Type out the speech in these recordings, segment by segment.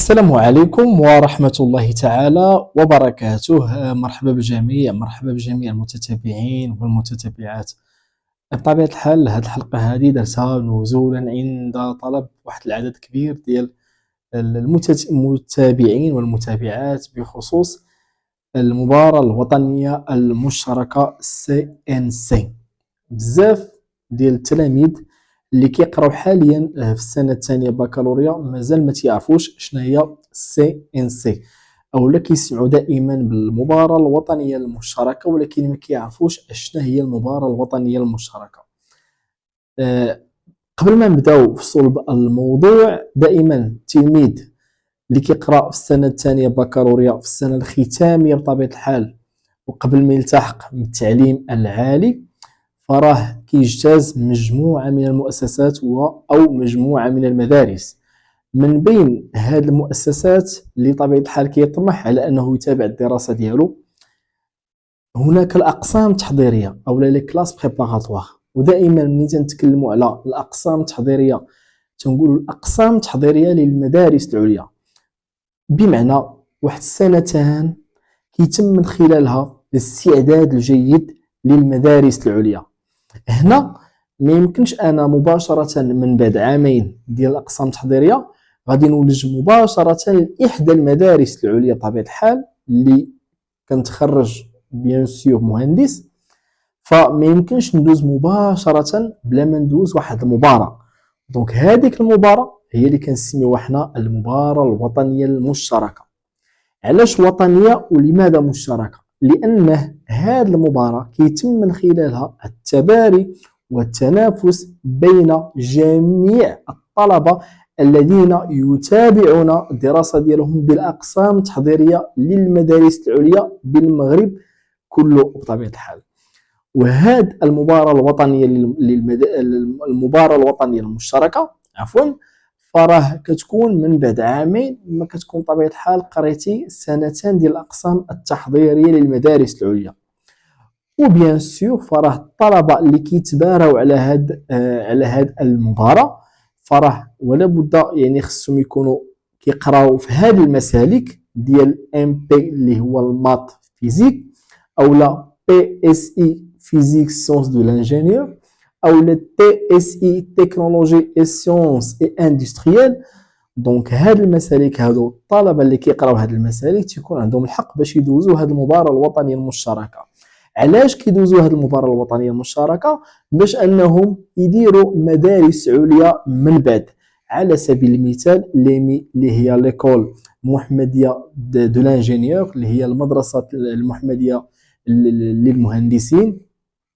السلام عليكم ورحمة الله تعالى وبركاته. مرحبا بالجميع، مرحبا بجميع المتتابعين والمتتبعات. بطبيعة الحال هذه الحلقة هذه درتها نزولا عند طلب واحد العدد كبير ديال المتابعين والمتابعات بخصوص المباراة الوطنية المشتركة CNC. بزاف ديال التلاميذ اللي كيقراو حاليا في السنه الثانيه بكالوريا مازال ما تيعرفوش شنو هي CNC، اولا كيسمعوا دائما بالمباراه الوطنيه المشتركه ولكن ما كيعرفوش شنو هي المباراه الوطنيه المشتركه. قبل ما نبداو في صلب الموضوع، دائما التلميذ اللي كيقرا في السنه الثانيه بكالوريا في السنه الختاميه بطبيعه الحال وقبل ما يلتحق بالتعليم العالي فراه كيجتاز مجموعة من المؤسسات أو مجموعة من المدارس. من بين هذه المؤسسات اللي طبيعة الحال كيطمح على أنه يتابع الدراسة ديالو هناك الأقسام التحضيرية أو لي كلاس بريباراتوار. ودائما ملي تنتكلموا على الأقسام التحضيرية تنقولوا الأقسام التحضيرية للمدارس العليا، بمعنى واحد السنتان كيتم من خلالها الاستعداد الجيد للمدارس العليا. هنا ما يمكنش انا مباشره من بعد عامين ديال الاقسام التحضيريه غادي نولج مباشره لاحدى المدارس العليا بطبيعه الحال اللي كنتخرج بيان سور مهندس، فما يمكنش ندوز مباشره بلا ما ندوز واحد المباراه. دونك هذيك المباراه هي اللي كنسميوها حنا المباراه الوطنيه المشتركه. علاش وطنيه ولماذا مشتركه؟ لأن هذه المباراة كيتم من خلالها التباري والتنافس بين جميع الطلبة الذين يتابعون الدراسة ديالهم بالأقسام التحضيرية للمدارس العليا بالمغرب كله بطبيعة الحال. وهذه المباراة الوطنية المباراة الوطنية المشتركة فراه كتكون من بعد عامين ما كتكون بطبيعه الحال قريتي سنتين ديال الاقسام التحضيريه للمدارس العليا. وبيان سور فراه الطلبه اللي كيتباراو على هاد المباراه فراه ولا بد يعني خصهم يكونوا كيقراو في هذه المسالك ديال MP اللي هو المات فيزيك، او لا PSI فيزيك سيونس دو لانجينيور، او le TSI تكنولوجي اي سيونس اي اندستريال. دونك هاد المسالك هادو الطلبه اللي كيقراو هاد المسالك تيكون عندهم الحق باش يدوزوا هاد المباراه الوطنيه المشتركه. علاش كيدوزوا هاد المباراه الوطنيه المشتركه؟ باش انهم يديروا مدارس عليا من بعد. على سبيل المثال ليمي اللي هي ليكول محمديه دو لانجينيور اللي هي المدرسه المحمديه للمهندسين.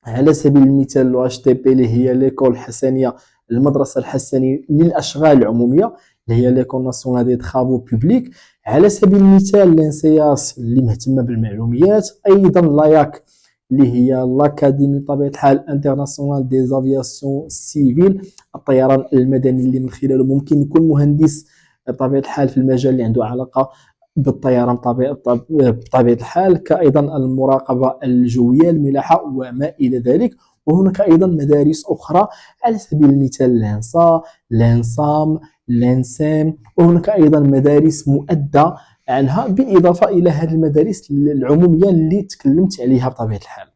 على سبيل المثال لو HTP اللي هي ليكول الحسنيه المدرسه الحسنيه للاشغال العموميه اللي هي ليكول ناسيونال دي ترافو بوبليك. على سبيل المثال لانسياس اللي مهتمه بالمعلومات، ايضا لاياك اللي هي لاكاديمي بطبيعه الحال انترناسيونال دي زافياسيون سيفيل الطيران المدني اللي من خلاله ممكن يكون مهندس بطبيعه الحال في المجال اللي عنده علاقه بالطيران بطبيعه الحال، كايضا المراقبه الجويه الملاحه وما الى ذلك. وهناك ايضا مدارس اخرى على سبيل المثال لانسا، لانسام، لانسام، وهناك ايضا مدارس مؤدى عنها بالاضافه الى هذه المدارس العموميه اللي تكلمت عليها بطبيعه الحال.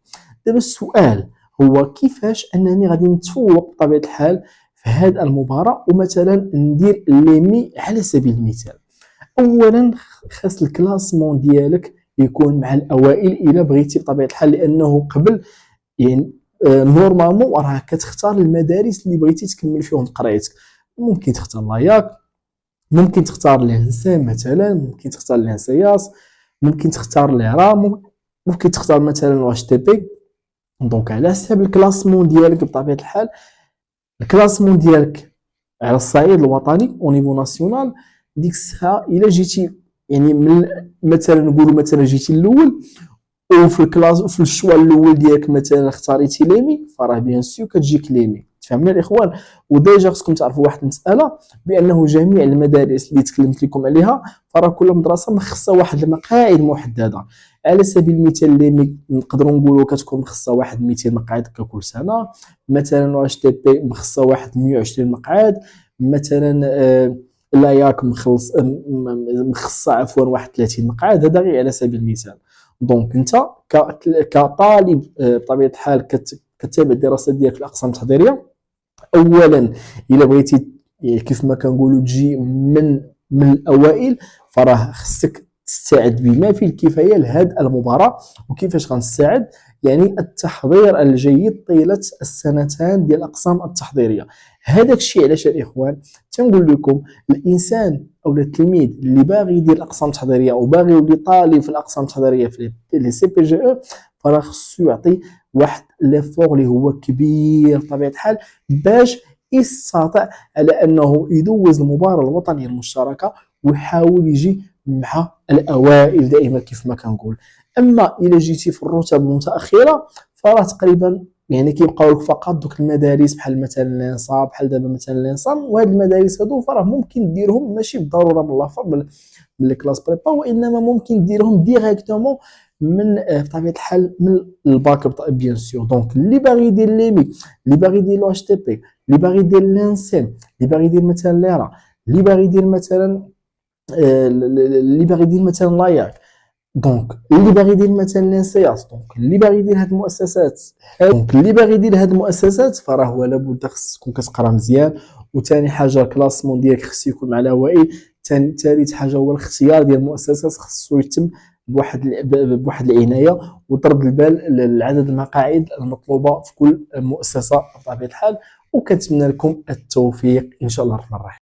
دابا السؤال هو كيفاش انني غادي نتفوق بطبيعه الحال في هذه المباراه ومثلا ندير ليمي على سبيل المثال. اولا خاص الكلاسمون ديالك يكون مع الاوائل الى بغيتي بطبيعه الحال، لانه قبل يعني نورمالمون راه كتختار المدارس اللي بغيتي تكمل فيهم قرايتك. ممكن تختار لاياك، ممكن تختار لانسان مثلا، ممكن تختار لانسياس، ممكن تختار ليرام، ممكن تختار مثلا واش تي بي. دونك على حسب الكلاسمون ديالك بطبيعه الحال، الكلاسمون ديالك على الصعيد الوطني او نيفو ناسيونال، ديك الساعه الا جيتي يعني من مثلا نقولوا مثلا جيتي الاول وفي الكلاس في الشوا الاول ديالك مثلا اختاريتي ليمي، فراه بيان سور كتجيك ليمي. تفهمنا الاخوان؟ وديجا خصكم تعرفوا واحد المساله، بانه جميع المدارس اللي تكلمت لكم عليها فراه كل مدرسه مخصصه واحد المقاعد محدده. على سبيل المثال ليمي نقدروا نقولوا كتكون مخصصه واحد 200 مقعد كل سنه، مثلا واش تي بي مخصصه واحد 120 مقعد، مثلا لا ياك مخصصه عفوا واحد 30 مقعد، هذا غير على سبيل المثال. دونك انت كطالب بطبيعه الحال كتابع الدراسه ديالك في الاقسام التحضيريه، اولا الا بغيتي كيف ما كنقولوا تجي من الاوائل، فراه خصك تستعد بما فيه الكفايه لهذه المباراه. وكيفاش غنستعد؟ يعني التحضير الجيد طيله السنتين ديال الاقسام التحضيريه. هذاك الشيء علاش الاخوان تنقول لكم الانسان او التلميذ اللي باغي يدير الاقسام التحضيريه او باغي يولي طالب في الاقسام التحضيريه في لي سي بي جي او، فراه خصو يعطي واحد ليفور اللي هو كبير بطبيعه الحال باش يستطيع على انه يدوز المباراه الوطنيه المشتركه ويحاول يجي مع الاوائل دائما كيف ما كنقول. اما الى جيتي في الرتب المتاخره فراه تقريبا يعني كيبقاو لك فقط دوك المدارس بحال مثلا الانصاب، بحال دابا مثلا الانصام، وهاد المدارس هادو فراه ممكن ديرهم ماشي بالضروره من لافا من الكلاس بريبا، وانما ممكن ديرهم ديريكتومون من بطبيعه الحال من الباك بيان سور. دونك اللي باغي يدير ليمي، اللي باغي يدير لو اتش تي بي، اللي باغي يدير لانسيم، اللي باغي يدير مثلا ليرا، اللي باغي يدير مثلا اللي باغي يدير مثلا لاياك، دونك اللي باغي يدير مثلا لانسياس، دونك اللي باغي يدير هاد المؤسسات، دونك اللي باغي يدير هاد المؤسسات فراه هو لابد خصك تكون كتقرا مزيان. وثاني حاجه الكلاسمون ديالك خصو يكون مع الاوائل. ثالث حاجه هو الاختيار ديال المؤسسات خصو يتم بواحد العنايه وضرب البال لعدد المقاعد المطلوبه في كل مؤسسه بطبيعه الحال. وكنتمنى لكم التوفيق ان شاء الله الرحمن الرحيم.